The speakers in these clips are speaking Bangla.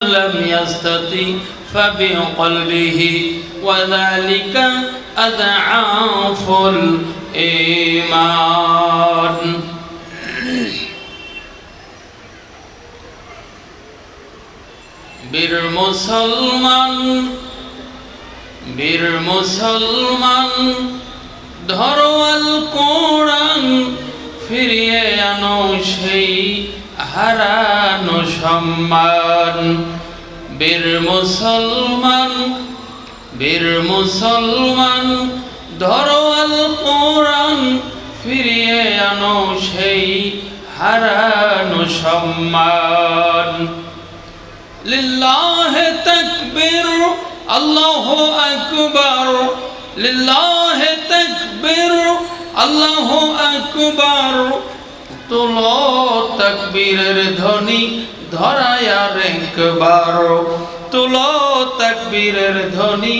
لم يستطع فبقلبه وذلك أضعاف الإيمان বীর মুসলমান ধরো আল কোরআন ফিরিয়ে আনো সেই হারানো সম্মান বীর মুসলমান ধরো আল কোরআন ফিরিয়ে আনো সেই হারানো সম্মান লিল্লাহি তাকবীর আল্লাহু আকবার লিল্লাহি তাকবীর আল্লাহু আকবার তোলো তাকবীরের ধ্বনি ধরায় আর একবার তোলো তাকবীরের ধ্বনি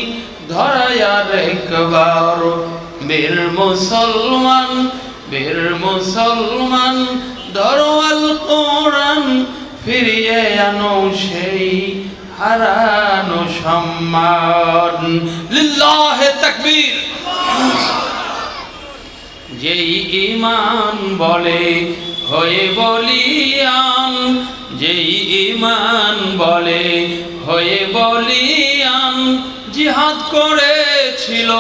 ধরায় আর একবার বীর মুসলমান ধরো আল কোরআন ফিরিয়ে আনো সেই হারানো সম্মান লিল্লাহি তাকবীর যেই ঈমান বলে হয়ে বলিয়ান যেই ঈমান বলে হয়ে বলিয়ান জিহাদ করেছিল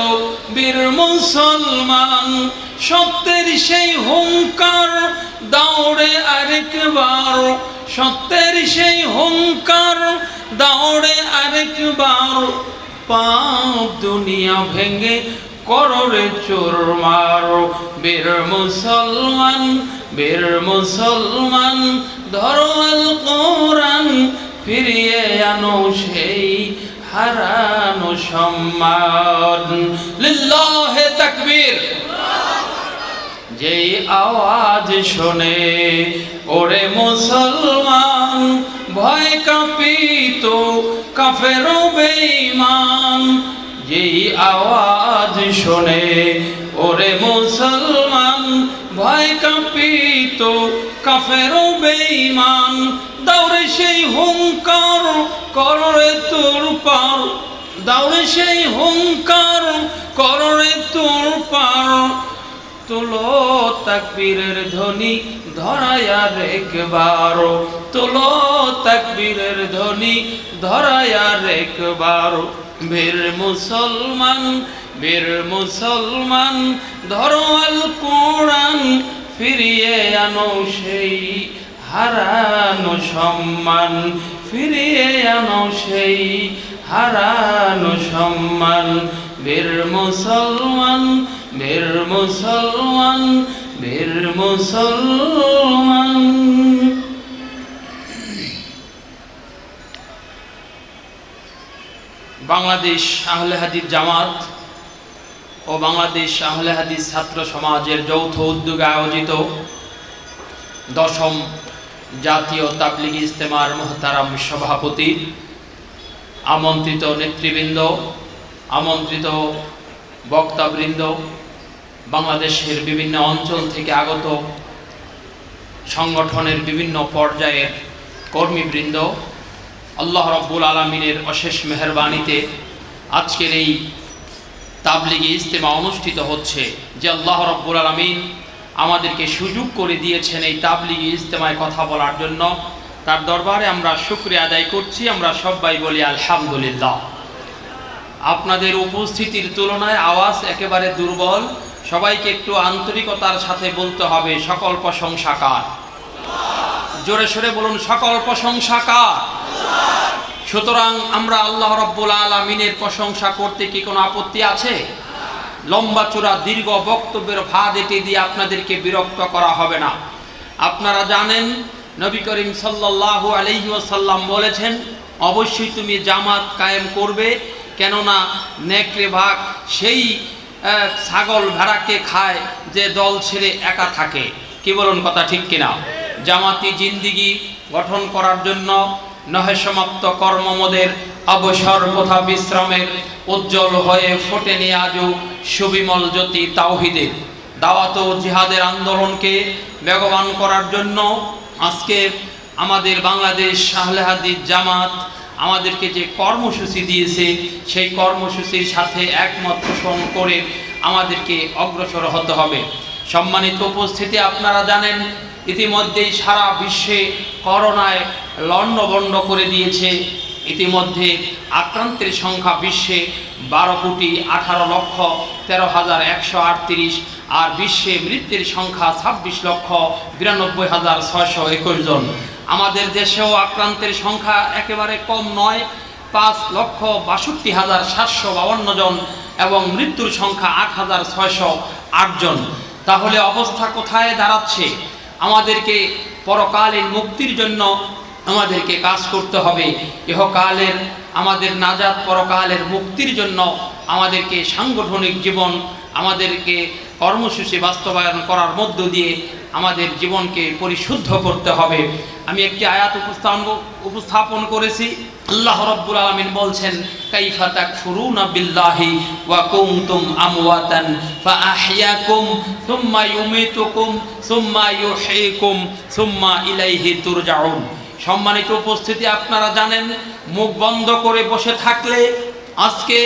বীর মুসলমান সত্যের সেই হুঙ্কার দাওরে আরেকবার সত্যের সেই হুঙ্কার দাওরে আরেকবার পাপ দুনিয়া ভেঙে কররে চুরমার বীর মুসলমান ধরো আল কোরআন ফিরিয়ে আনো সেই হারানো সম্মান লিল্লাহি তাকবীর যেই আওয়াজ শোনে ওরে মুসলমান ভয় কাঁপিত কাফের ও বেঈমান যেই আওয়াজ শোনে ওরে মুসলমান ভয় কাঁপিত কাফের ও বেঈমান দাওরে সেই হুঙ্কার কররে তোর পার দাওরে সেই হুঙ্কার কররে তোর পার তোলো তাকবীরের ধ্বনি ধরায় আর একবার তোলো তাকবীরের ধ্বনি ধরায় আর একবার বীর মুসলমান ধরো আল কোরআন ফিরিয়ে আনো সেই হারানো সম্মান ফিরিয়ে আনো সেই হারানো সম্মান বীর মুসলমান বাংলাদেশ আহলে হাদিস জামাত ও বাংলাদেশ আহলে হাদিস ছাত্র সমাজের যৌথ উদ্যোগে আয়োজিত 10ম জাতীয় তাবলিগি ইজতেমার মুহতারাম সভাপতি, আমন্ত্রিত নেতৃবৃন্দ, আমন্ত্রিত বক্তাবৃন্দ, বাংলাদেশের বিভিন্ন অঞ্চল থেকে আগত সংগঠনের বিভিন্ন পর্যায়ের কর্মীবৃন্দ, আল্লাহ রাব্বুল আলামিনের অশেষ মেহেরবানিতে আজকের এই তাবলিগি ইজতেমা অনুষ্ঠিত হচ্ছে। যে আল্লাহ রাব্বুল আলামিন আমাদেরকে সুযোগ করে দিয়েছেন এই তাবলিগি ইজতেমায় কথা বলার জন্য, তার দরবারে আমরা শুকরিয়া আদায় করছি। আমরা সবাই বলি আলহামদুলিল্লাহ। আপনাদের উপস্থিতির তুলনায় আওয়াজ একেবারে দুর্বল, সবাইকে একটু আন্তরিকতার সাথে বলতে হবে সকল প্রশংসা কার। জোরে সোরে বলুন সকল প্রশংসা কার। সুতরাং আমরা আল্লাহ রাব্বুল আলামিনের প্রশংসা করতে কি কোনো আপত্তি আছে? লম্বা চূড়া দীর্ঘ বক্তব্যের ফাঁদ এটি দিয়ে আপনাদেরকে বিরক্ত করা হবে না। আপনারা জানেন নবী করিম সাল্লাল্লাহু আলাইহি ওয়াসাল্লাম বলেছেন, অবশ্যই তুমি জামাত কায়েম করবে, কেননা নেকড়ে ভাগ সেই ছাগল ভেড়াকে খায় যে দল ছেড়ে একা থাকে। কি বলুন, কথা ঠিক কিনা? জামাতি জিন্দিগি গঠন করার জন্য নহে সমাপ্ত কর্মমদের অবসর তথা বিশ্রামের উজ্জ্বল হয়ে ফোটেনি আজও সুবিমল জ্যোতি তাওহীদের দাওয়াত ও জিহাদের আন্দোলনকে বেগবান করার জন্য আজকে আমাদের বাংলাদেশ আহলে হাদিস জামাত আমাদেরকে যে কর্মসূচি দিয়েছে সেই কর্মসূচির সাথে একমত পোষণ করে আমাদেরকে অগ্রসর হতে হবে। সম্মানিত উপস্থিতি, আপনারা জানেন ইতিমধ্যেই সারা বিশ্বে করোনায় লণ্ডভণ্ড করে দিয়েছে। ইতিমধ্যে আক্রান্তের সংখ্যা বিশ্বে 12,18,13,138, আর বিশ্বে মৃত্যুর সংখ্যা 26,92,621 জন। আমাদের দেশেও আক্রান্তের সংখ্যা একেবারে কম নয়, 5,62,752 জন, এবং মৃত্যুর সংখ্যা 8,608 জন। তাহলে অবস্থা কোথায় দাঁড়াচ্ছে? আমাদেরকে পরকালীন মুক্তির জন্য আমাদেরকে কাজ করতে হবে। ইহকালের আমাদের নাজাত, পরকালের মুক্তির জন্য আমাদেরকে সাংগঠনিক জীবন, আমাদেরকে কর্মসূচি বাস্তবায়ন করার মধ্য দিয়ে আমাদের জীবনকে পরিশুদ্ধ করতে হবে। আমি একটি আয়াত উপস্থাপন করেছি। আল্লাহ রাব্বুল আলামিন বলছেন, কাইফা তাকফুরুনা বিল্লাহি ওয়া কুনতুম আমওয়াতান ফাআহইয়াকুম সুম্মা ইউমীতুকুম সুম্মা ইউহয়িকুম সুম্মা ইলাইহি তুরজাউন। সম্মানিত উপস্থিতি, আপনারা জানেন মুখ বন্ধ করে বসে থাকলে আজকে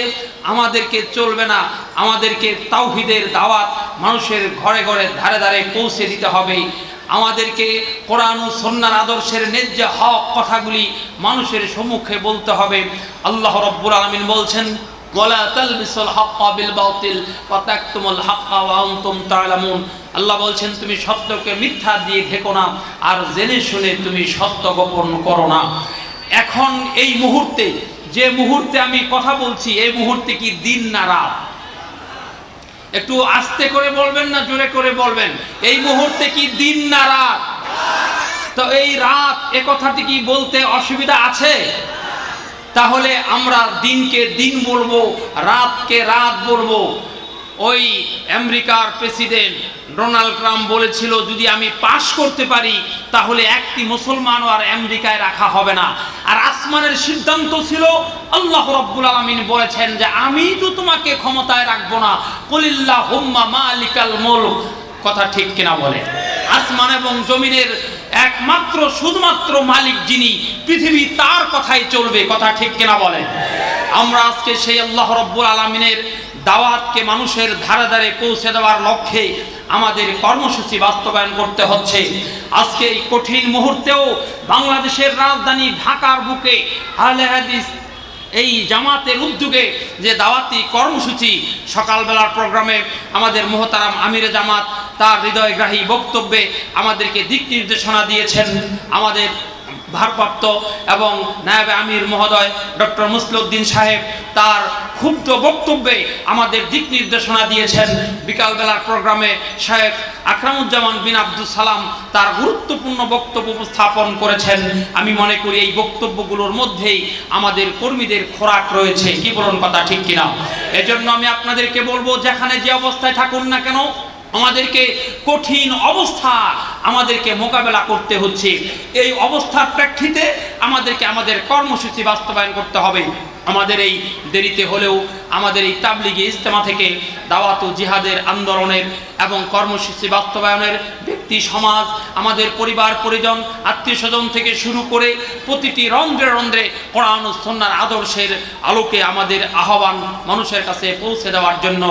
আমাদেরকে চলবে না। আমাদেরকে তাওহীদের দাওয়াত মানুষের ঘরে ঘরে ধারে ধারে পৌঁছে দিতে হবে। আমাদেরকে কোরআন ও সুন্নাহর আদর্শের ন্যায্য হক কথাগুলি মানুষের সম্মুখে বলতে হবে। আল্লাহ রাব্বুল আলামিন বলছেন, ওয়ালা তালবিসুল হাক্কা বিল বাতিল ওয়া তাকতুমুল হাক্কা ওয়া আনতুম তা'লামুন। আল্লাহ বলছেন, তুমি সত্যকে মিথ্যা দিয়ে ঢেকো না, আর জেনে শুনে তুমি সত্য গোপন করো না। এখন এই মুহূর্তে, যে মুহূর্তে আমি কথা বলছি, এই মুহূর্তে কি দিন না রাত? একটু আস্তে করে বলবেন না জোরে করে বলবেন? এই মুহূর্তে কি দিন না রাত? তো এই রাত, এ কথাটি কি বলতে অসুবিধা আছে? তাহলে আমরা দিনকে দিন বলবো, রাতকে রাত বলবো। ওই আমেরিকার প্রেসিডেন্ট ডোনাল্ড ট্রাম্প বলেছিল, যদি আমি পাশ করতে পারি তাহলে একটি মুসলমানও আর আমেরিকায় রাখা হবে না। আর আসমানের সিদ্ধান্ত ছিল, আল্লাহ রাব্বুল আলামিন বলেছেন যে আমি তো তোমাকে ক্ষমতায় রাখবো না, কুলিল্লাহুম্মা মালিকাল মুলক। কথা ঠিক কিনা বলেন? আসমান এবং জমিনের একমাত্র শুধুমাত্র মালিক যিনি, পৃথিবী তার কথাই চলবে। কথা ঠিক কিনা বলেন? আমরা আজকে সেই আল্লাহ রাব্বুল আলামিনের দাওয়াতকে মানুষের ধারে ধারে পৌঁছে দেওয়ার লক্ষ্যে আমাদের কর্মসূচি বাস্তবায়ন করতে হচ্ছে। আজকে এই কঠিন মুহূর্তেও বাংলাদেশের রাজধানী ঢাকার বুকে আহলে হাদিস এই জামাতের উদ্যোগে যে দাওয়াতি কর্মসূচি, সকালবেলার প্রোগ্রামে আমাদের মুহতারাম আমিরে জামাত তার হৃদয়গ্রাহী বক্তব্যে আমাদেরকে দিক নির্দেশনা দিয়েছেন। আমাদের ভারপ্রাপ্ত এবং নায়েবে আমির মহোদয় ডক্টর মুসলিউদ্দিন সাহেব তার ক্ষুব্ধ বক্তব্যে আমাদের দিক নির্দেশনা দিয়েছেন। বিকালবেলার প্রোগ্রামে শেখ আকরামুজ্জামান বিন আব্দুল সালাম তার গুরুত্বপূর্ণ বক্তব্য উপস্থাপন করেছেন। আমি মনে করি এই বক্তব্যগুলোর মধ্যেই আমাদের কর্মীদের খোরাক রয়েছে। কি বলুন? কথা ঠিক কিনা? এজন্য আমি আপনাদেরকে বলবো, যেখানে যে অবস্থায় থাকুন না কেন, আমাদেরকে কঠিন অবস্থা আমাদেরকে মোকাবেলা করতে হচ্ছে। এই অবস্থার প্রেক্ষিতে আমাদেরকে আমাদের কর্মসূচি বাস্তবায়ন করতে হবে। আমাদের এই দেরিতে হলেও আমাদের এই তাবলিগি ইজতেমা থেকে দাওয়াত ও জিহাদের আন্দোলনের এবং কর্মসূচি বাস্তবায়নের ব্যক্তি সমাজ, আমাদের পরিবার পরিজন, আত্মীয় স্বজন থেকে শুরু করে প্রতিটি রন্ধ্রে রন্ধ্রে কোরআন ও সুন্নাহর আদর্শের আলোকে আমাদের আহ্বান মানুষের কাছে পৌঁছে দেওয়ার জন্য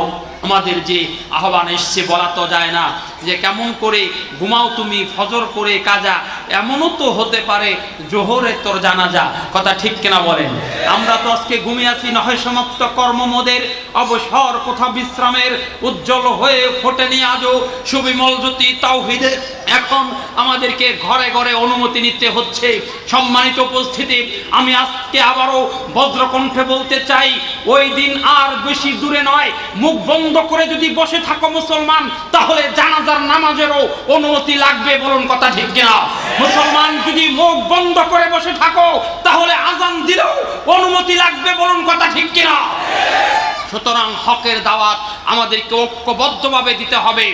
আমাদের যে আহ্বান এসছে, বলা তো যায় না যে কেমন করে ঘুমাও তুমি ফজর করে কাজা, এমনও তো হতে পারে জোহরে তোর জানাজা। কথা ঠিক কিনা বলেন? আমরা তো আজকে ঘুমিয়ে আছি, নহে সমাপ্ত কর্মমোদের অবসর কোথা বিশ্রামের, উজ্জ্বল হয়ে ফোটেনি আজও সুবিমল জ্যোতি তাওহীদের। এখন আমাদেরকে ঘরে ঘরে অনুমতি নিতে হচ্ছে। সম্মানিত উপস্থিতি, আমি আজকে আবারও বজ্রকণ্ঠে বলতে চাই, ওই দিন আর বেশি দূরে নয়। মুখ বন্ধ করে যদি বসে থাকো মুসলমান, তাহলে জানাজার নামাজেরও অনুমতি লাগবে। বলুন কথা ঠিক কিনা? মুসলমান যদি মুখ বন্ধ করে বসে থাকো, তাহলে আজান দিলেও অনুমতি লাগবে। বলুন কথা ঠিক কিনা? সুতরাং হকের দাওয়াত আমাদেরকে ঐক্যবদ্ধভাবে দিতে হবে।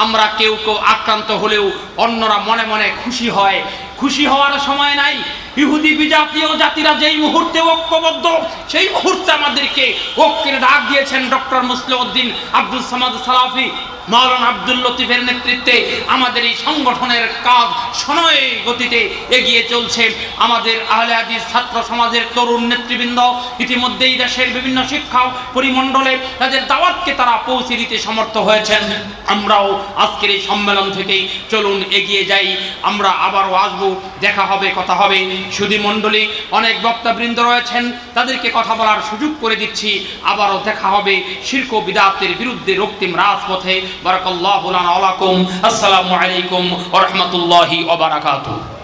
আমরা কেউ কেউ আক্রান্ত হলেও অন্যরা মনে মনে খুশি হয়। খুশি হওয়ার সময় নাই। ইহুদি বিজাতীয় জাতিরা যেই মুহূর্তে ঐক্যবদ্ধ, সেই মুহূর্তে আমাদেরকে ঐক্যের ডাক দিয়েছেন ডক্টর মুসলিউদ্দিন আব্দুল সামাদ সালাফি, মাওলানা আব্দুল লতিফের নেতৃত্বে আমাদের এই সংগঠনের কাজ সময় গতিতে এগিয়ে চলছে। আমাদের আহলে হাদিস ছাত্র সমাজের তরুণ নেতৃবৃন্দ ইতিমধ্যেই দেশের বিভিন্ন শিক্ষা পরিমণ্ডলে তাদের দাওয়াতকে তারা পৌঁছে দিতে সমর্থ হয়েছেন। আমরাও আজকের এই সম্মেলন থেকেই চলুন এগিয়ে যাই। আমরা আবারও আসবো, দেখা হবে, কথা হবে। সুধী মণ্ডলী অনেক বক্তাবৃন্দ রয়েছেন, তাদেরকে কথা বলার সুযোগ করে দিচ্ছি। আবারও দেখা হবে শিরক ও বিদআতের বিরুদ্ধে রক্তিম রাজপথে। বারাকাল্লাহু লানা ওয়া লাকুম। আসসালামু আলাইকুম ওয়া রাহমাতুল্লাহি ওয়া বারাকাতুহু।